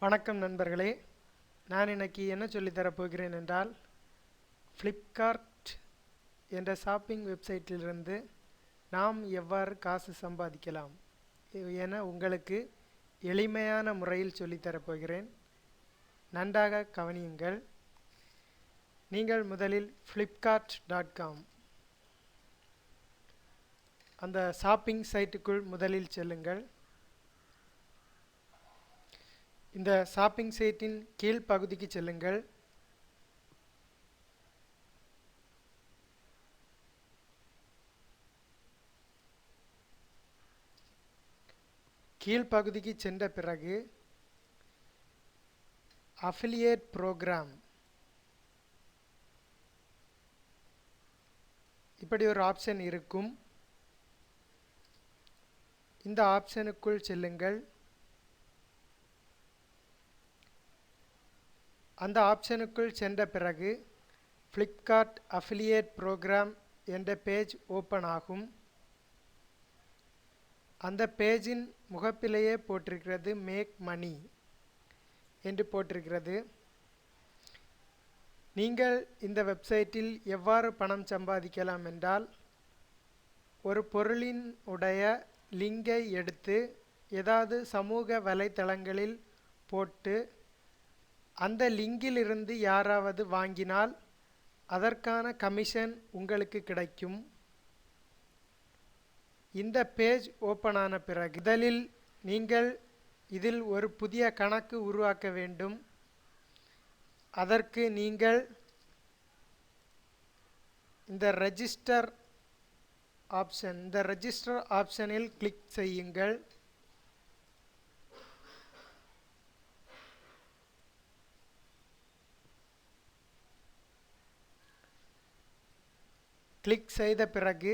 வணக்கம் நண்பர்களே. நான் இன்னைக்கு என்ன சொல்லித்தரப் போகிறேன் என்றால், ஃப்ளிப்கார்ட் என்ற ஷாப்பிங் வெப்சைட்டிலிருந்து நாம் எவ்வாறு காசு சம்பாதிக்கலாம் என உங்களுக்கு எளிமையான முறையில் சொல்லித்தரப் போகிறேன். நன்றாக கவனியுங்கள். நீங்கள் முதலில் flipkart.com அந்த ஷாப்பிங் சைட்டுக்குள் முதலில் செல்லுங்கள். இந்த ஷாப்பிங் சைட்டின் கீழ் பகுதிக்கு செல்லுங்கள். கீழ் பகுதிக்கு சென்ற பிறகு அஃபிலியேட் ப்ரோக்ராம் இப்படி ஒரு ஆப்ஷன் இருக்கும். இந்த ஆப்ஷனுக்குள் செல்லுங்கள். அந்த ஆப்ஷனுக்குள் சென்ற பிறகு ஃப்ளிப்கார்ட் அஃபிலியேட் ப்ரோக்ராம் என்ற பேஜ் ஓப்பன் ஆகும். அந்த பேஜின் முகப்பிலேயே போட்டிருக்கிறது மேக் மணி என்று போட்டிருக்கிறது. நீங்கள் இந்த வெப்சைட்டில் எவ்வாறு பணம் சம்பாதிக்கலாம் என்றால், ஒரு பொருளின் உடைய லிங்கை எடுத்து ஏதாவது சமூக வலைத்தளங்களில் போட்டு அந்த லிங்கிலிருந்து யாராவது வாங்கினால் அதற்கான கமிஷன் உங்களுக்கு கிடைக்கும். இந்த பேஜ் ஓப்பன் ஆன பிறகு முதலில் நீங்கள் இதில் ஒரு புதிய கணக்கு உருவாக்க வேண்டும். அதற்கு நீங்கள் இந்த ரெஜிஸ்டர் ஆப்ஷனில் கிளிக் செய்யுங்கள். கிளிக் செய்த பிறகு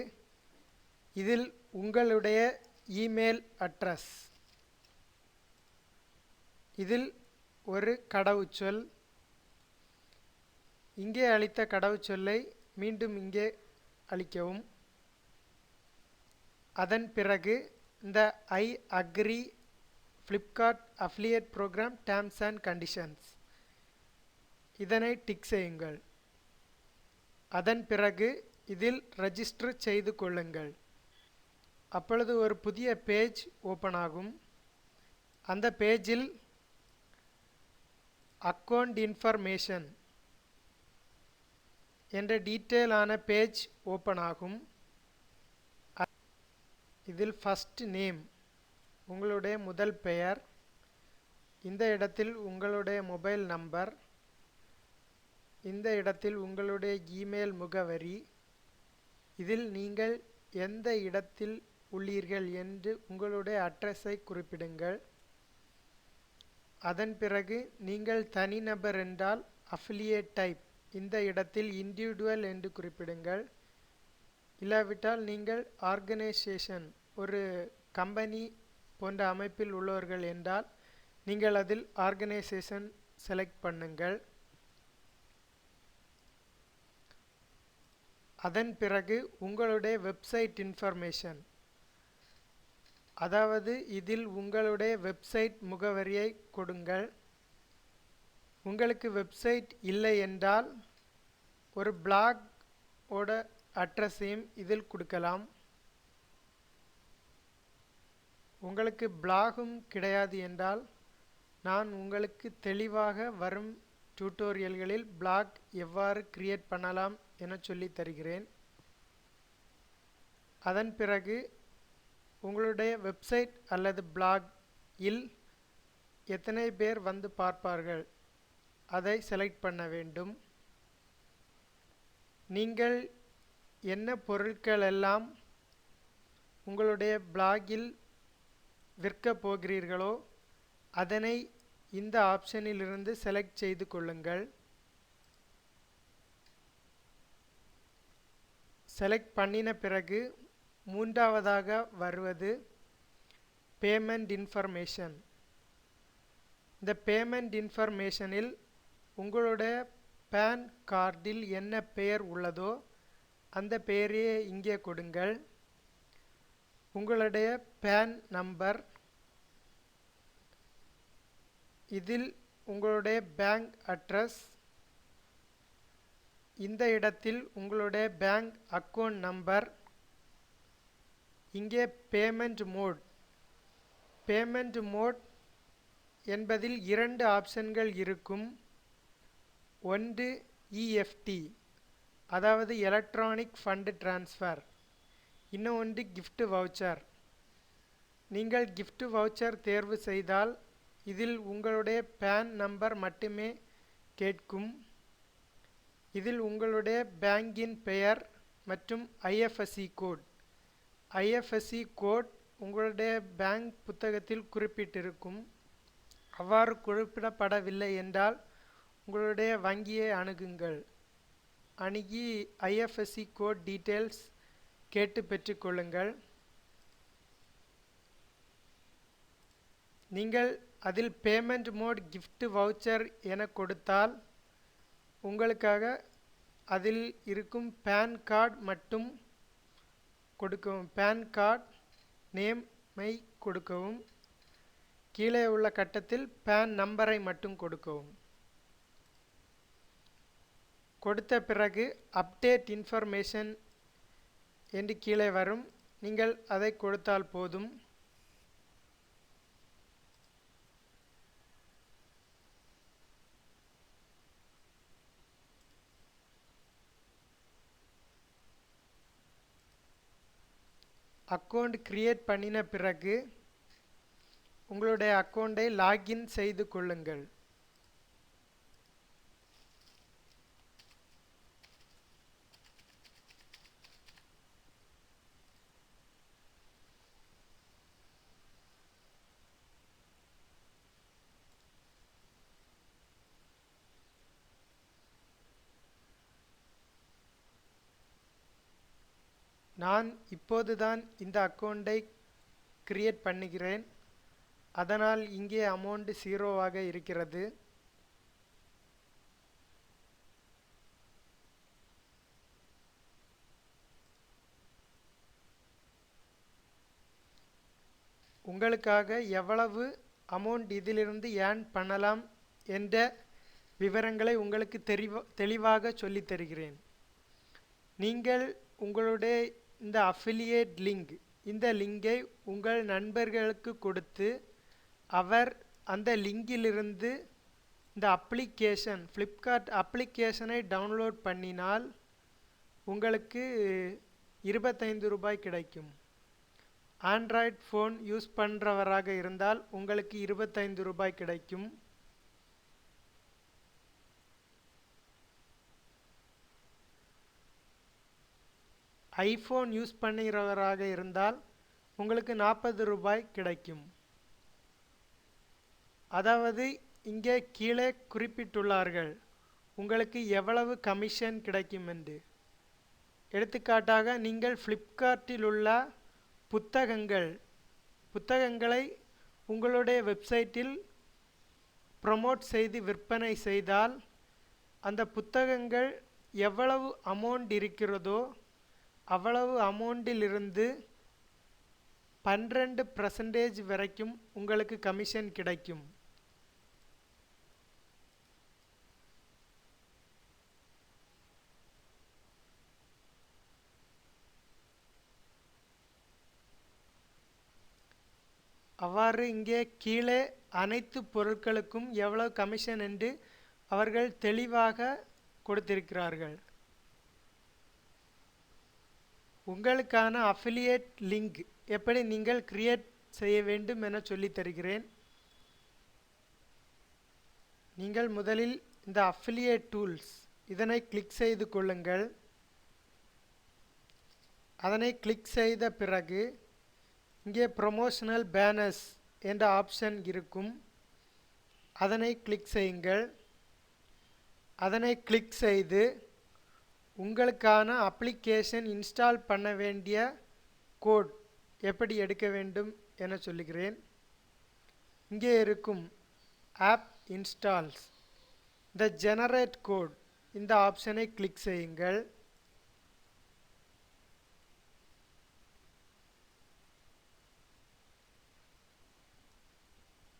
இதில் உங்களுடைய இமெயில் அட்ரஸ், இதில் ஒரு கடவுச்சொல், இங்கே அளித்த கடவுச்சொல்லை மீண்டும் இங்கே அளிக்கவும். அதன் பிறகு இந்த I agree Flipkart affiliate program terms and conditions இதனை டிக் செய்யுங்கள். அதன் பிறகு இதில் ரெஜிஸ்டர் செய்து கொள்ளுங்கள். அப்பொழுது ஒரு புதிய பேஜ் ஓப்பன் ஆகும். அந்த பேஜில் அக்கவுண்ட் இன்ஃபர்மேஷன் என்ற டீட்டெயிலான பேஜ் ஓப்பன் ஆகும். இதில் ஃபர்ஸ்ட் நேம், உங்களுடைய முதல் பெயர், இந்த இடத்தில் உங்களுடைய மொபைல் நம்பர், இந்த இடத்தில் உங்களுடைய இமெயில் முகவரி, இதில் நீங்கள் எந்த இடத்தில் உள்ளீர்கள் என்று உங்களுடைய அட்ரஸை குறிப்பிடுங்கள். அதன் பிறகு நீங்கள் தனிநபர் என்றால் அஃபிலியேட் டைப், இந்த இடத்தில் இண்டிவிஜுவல் என்று குறிப்பிடுங்கள். இல்லாவிட்டால் நீங்கள் ஆர்கனைசேஷன், ஒரு கம்பெனி போன்ற அமைப்பில் உள்ளவர்கள் என்றால் நீங்கள் அதில் ஆர்கனைசேஷன் செலக்ட் பண்ணுங்கள். அதன் பிறகு உங்களுடைய வெப்சைட் இன்ஃபர்மேஷன், அதாவது இதில் உங்களுடைய வெப்சைட் முகவரியை கொடுங்கள். உங்களுக்கு வெப்சைட் இல்லை என்றால் ஒரு பிளாக் ஓட அட்ரஸையும் இதில் கொடுக்கலாம். உங்களுக்கு பிளாகும் கிடையாது என்றால் நான் உங்களுக்கு தெளிவாக வரும் டியூட்டோரியல்களில் பிளாக் எவ்வாறு கிரியேட் பண்ணலாம் என சொல்லி தருகிறேன். அதன் பிறகு உங்களுடைய வெப்சைட் அல்லது பிளாக் இல் எத்தனை பேர் வந்து பார்ப்பார்கள் அதை செலக்ட் பண்ண வேண்டும். நீங்கள் என்ன பொருட்கள் எல்லாம் உங்களுடைய பிளாகில் விற்க போகிறீர்களோ அதனை இந்த ஆப்ஷனில் இருந்து செலக்ட் செய்து கொள்ளுங்கள். செலக்ட் பண்ணின பிறகு மூன்றாவதாக வருவது பேமெண்ட் இன்ஃபர்மேஷன். இந்த பேமெண்ட் இன்ஃபர்மேஷனில் உங்களுடைய பேன் கார்டில் என்ன பெயர் உள்ளதோ அந்த பெயரையே இங்கே கொடுங்கள். உங்களுடைய பேன் நம்பர், இதில் உங்களுடைய பேங்க் அட்ரஸ், இந்த இடத்தில் உங்களுடைய பேங்க் அக்கவுண்ட் நம்பர், இங்கே பேமெண்ட் மோட் என்பதில் இரண்டு ஆப்ஷன்கள் இருக்கும். ஒன்று இஎஃப்டி, அதாவது எலக்ட்ரானிக் ஃபண்ட் டிரான்ஸ்ஃபர், இன்னும் ஒன்று gift வவுச்சர். நீங்கள் gift வவுச்சர் தேர்வு செய்தால் இதில் உங்களுடைய பேன் நம்பர் மட்டுமே கேட்கும். இதில் உங்களுடைய பேங்கின் பெயர் மற்றும் ஐஎஃப்எஸ்சி கோட் உங்களுடைய பேங்க் புத்தகத்தில் குறிப்பிட்டிருக்கும். அவ்வாறு குறிப்பிடப்படவில்லை என்றால் உங்களுடைய வங்கியை அணுகி ஐஎஃப்எஸ்சி கோட் டீட்டெயில்ஸ் கேட்டு பெற்றுக்கொள்ளுங்கள். நீங்கள் அதில் பேமெண்ட் மோட் gift வவுச்சர் என கொடுத்தால் உங்களுக்காக அதில் இருக்கும் பேன் கார்டு மட்டும் கொடுக்கவும். பேன் கார்டு நேமை கொடுக்கவும். கீழே உள்ள கட்டத்தில் பேன் நம்பரை மட்டும் கொடுக்கவும். கொடுத்த பிறகு அப்டேட் இன்ஃபர்மேஷன் என்று கீழே வரும். நீங்கள் அதை கொடுத்தால் போதும். அக்கவுண்ட் கிரியேட் பண்ணின பிறகு உங்களுடைய அக்கவுண்டை லாகின் செய்து கொள்ளுங்கள். நான் இப்போதுதான் இந்த அக்கவுண்டை கிரியேட் பண்ணுகிறேன். அதனால் இங்கே அமௌண்ட் 0 இருக்கிறது. உங்களுக்காக எவ்வளவு அமௌண்ட் இதிலிருந்து ஏர்ன் பண்ணலாம் என்ற விவரங்களை உங்களுக்கு தெளிவாக சொல்லித் தருகிறேன். நீங்கள் உங்களுடைய இந்த அஃபிலியேட் லிங்க், இந்த லிங்கை உங்கள் நண்பர்களுக்கு கொடுத்து அவர் அந்த லிங்கிலிருந்து இந்த அப்ளிகேஷன், ஃப்ளிப்கார்ட் அப்ளிகேஷனை டவுன்லோட் பண்ணினால் உங்களுக்கு 25 ரூபாய் கிடைக்கும். ஆண்ட்ராய்ட் ஃபோன் யூஸ் பண்ணுறவராக இருந்தால் உங்களுக்கு 25 ரூபாய் கிடைக்கும். ஐஃபோன் யூஸ் பண்ணுகிறவராக இருந்தால் உங்களுக்கு 40 ரூபாய் கிடைக்கும். அதாவது இங்கே கீழே குறிப்பிட்டுள்ளார்கள் உங்களுக்கு எவ்வளவு கமிஷன் கிடைக்கும் என்று. எடுத்துக்காட்டாக நீங்கள் ஃப்ளிப்கார்ட்டில் உள்ள புத்தகங்களை உங்களுடைய வெப்சைட்டில் ப்ரமோட் செய்து விற்பனை செய்தால் அந்த புத்தகங்கள் எவ்வளவு அமௌண்ட் இருக்கிறதோ அவ்வளவு அமௌண்டிலிருந்து 12% வரைக்கும் உங்களுக்கு கமிஷன் கிடைக்கும். அவ்வாறு இங்கே கீழே அனைத்து பொருட்களுக்கும் எவ்வளவு கமிஷன் என்று அவர்கள் தெளிவாக கொடுத்திருக்கிறார்கள். உங்களுக்கான அஃபிலியேட் லிங்க் எப்படி நீங்கள் கிரியேட் செய்ய வேண்டும் என சொல்லித் தருகிறேன். நீங்கள் முதலில் இந்த அஃபிலியேட் டூல்ஸ் இதனை கிளிக் செய்து கொள்ளுங்கள். அதனை கிளிக் செய்த பிறகு இங்கே ப்ரொமோஷனல் பேனர்ஸ் என்ற ஆப்ஷன் இருக்கும். அதனை கிளிக் செய்யுங்கள். அதனை கிளிக் செய்து உங்களுக்கான அப்ளிகேஷன் இன்ஸ்டால் பண்ண வேண்டிய கோட் எப்படி எடுக்க வேண்டும் என சொல்லுகிறேன். இங்கே இருக்கும் ஆப் இன்ஸ்டால்ஸ், இந்த ஜெனரேட் கோட் இந்த ஆப்ஷனை கிளிக் செய்யுங்கள்.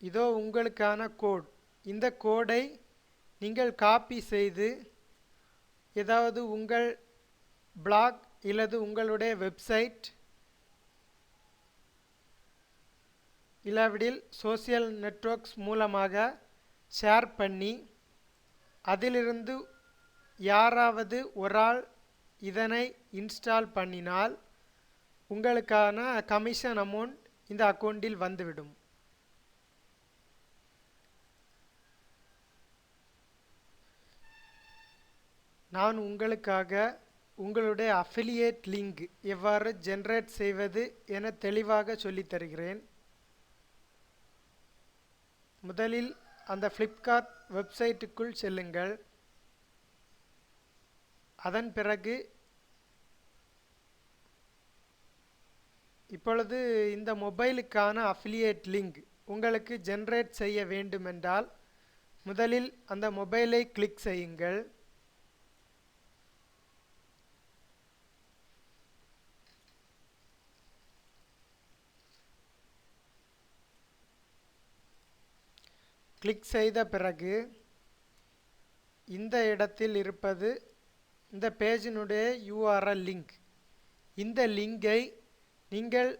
இதோ உங்களுக்கான கோட் இந்த கோடை நீங்கள் காப்பி செய்து ஏதாவது உங்கள் பிளாக் இல்லது உங்களுடைய வெப்சைட் இல்லாவிடில் சோசியல் நெட்வொர்க்ஸ் மூலமாக ஷேர் பண்ணி அதிலிருந்து யாராவது ஒரு ஆள் இதனை இன்ஸ்டால் பண்ணினால் உங்களுக்கான கமிஷன் அமௌண்ட் இந்த அக்கௌண்டில் வந்துவிடும். நான் உங்களுக்காக உங்களுடைய அஃபிலியேட் லிங்க் எவ்வாறு ஜெனரேட் செய்வது என தெளிவாக சொல்லித் தருகிறேன். முதலில் அந்த ஃப்ளிப்கார்ட் வெப்சைட்டுக்குள் செல்லுங்கள். அதன் பிறகு இப்பொழுது இந்த மொபைலுக்கான அஃபிலியேட் லிங்க் உங்களுக்கு ஜெனரேட் செய்ய வேண்டுமென்றால் முதலில் அந்த மொபைலை கிளிக் செய்யுங்கள். கிளிக் செய்த பிறகு இந்த இடத்தில் இருப்பது இந்த பேஜினுடைய URL லிங்க். இந்த லிங்கை நீங்கள்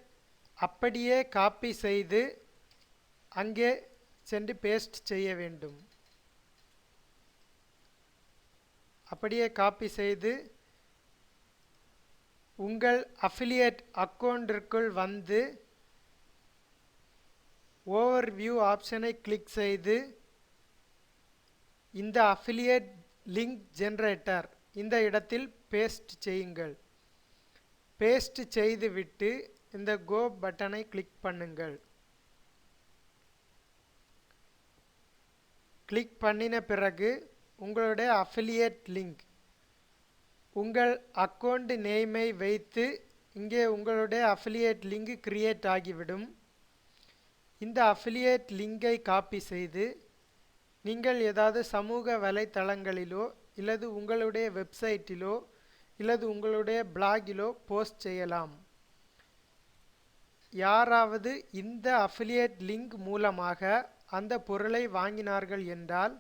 அப்படியே காப்பி செய்து அங்கே சென்று பேஸ்ட் செய்ய வேண்டும். அப்படியே காப்பி செய்து உங்கள் அஃபிலியேட் அக்கௌண்டிற்குள் வந்து ஓவர்வியூ ஆப்ஷனை கிளிக் செய்து இந்த அஃபிலியேட் லிங்க் ஜெனரேட்டர் இந்த இடத்தில் பேஸ்ட் செய்யுங்கள். பேஸ்ட் செய்துவிட்டு இந்த கோ பட்டனை கிளிக் பண்ணுங்கள். கிளிக் பண்ணின பிறகு உங்களுடைய அஃபிலியேட் லிங்க் உங்கள் அக்கௌண்ட் நேமை வைத்து இங்கே உங்களுடைய அஃபிலியேட் லிங்க் கிரியேட் ஆகிவிடும். இந்த அஃபிலியேட் லிங்கை காப்பி செய்து நீங்கள் ஏதாவது சமூக வலைத்தளங்களிலோ இல்லது உங்களுடைய வெப்சைட்டிலோ இல்லது உங்களுடைய பிளாகிலோ போஸ்ட் செய்யலாம். யாராவது இந்த அஃபிலியேட் லிங்க் மூலமாக அந்த பொருளை வாங்கினார்கள் என்றால்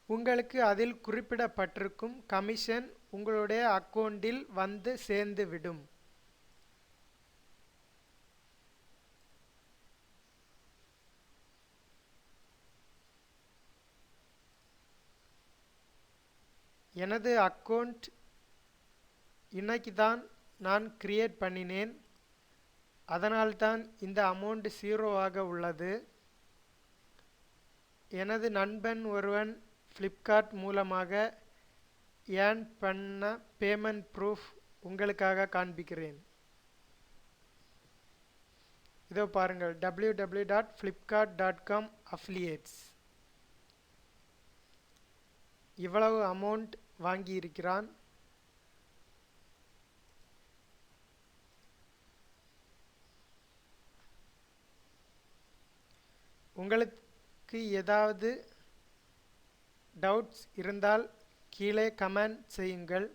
உங்களுக்கு அதில் குறிப்பிடப்பட்டிருக்கும் கமிஷன் உங்களுடைய அக்கௌண்டில் வந்து சேர்ந்துவிடும். எனது அக்கௌண்ட் இன்னைக்கு தான் நான் கிரியேட் பண்ணினேன். அதனால்தான் இந்த அமௌண்ட் 0 ஆக உள்ளது. எனது நண்பன் ஒருவன் ஃப்ளிப்கார்ட் மூலமாக ஏர்ன் பண்ண பேமெண்ட் ப்ரூஃப் உங்களுக்காக காண்பிக்கிறேன். இதோ பாருங்கள், www.flipkart.com affiliates. இவ்வளவு அமௌண்ட் வாங்கி இருக்கிறான். உங்களுக்கு ஏதாவது டவுட்ஸ் இருந்தால் கீழே கமெண்ட் செய்யுங்கள்.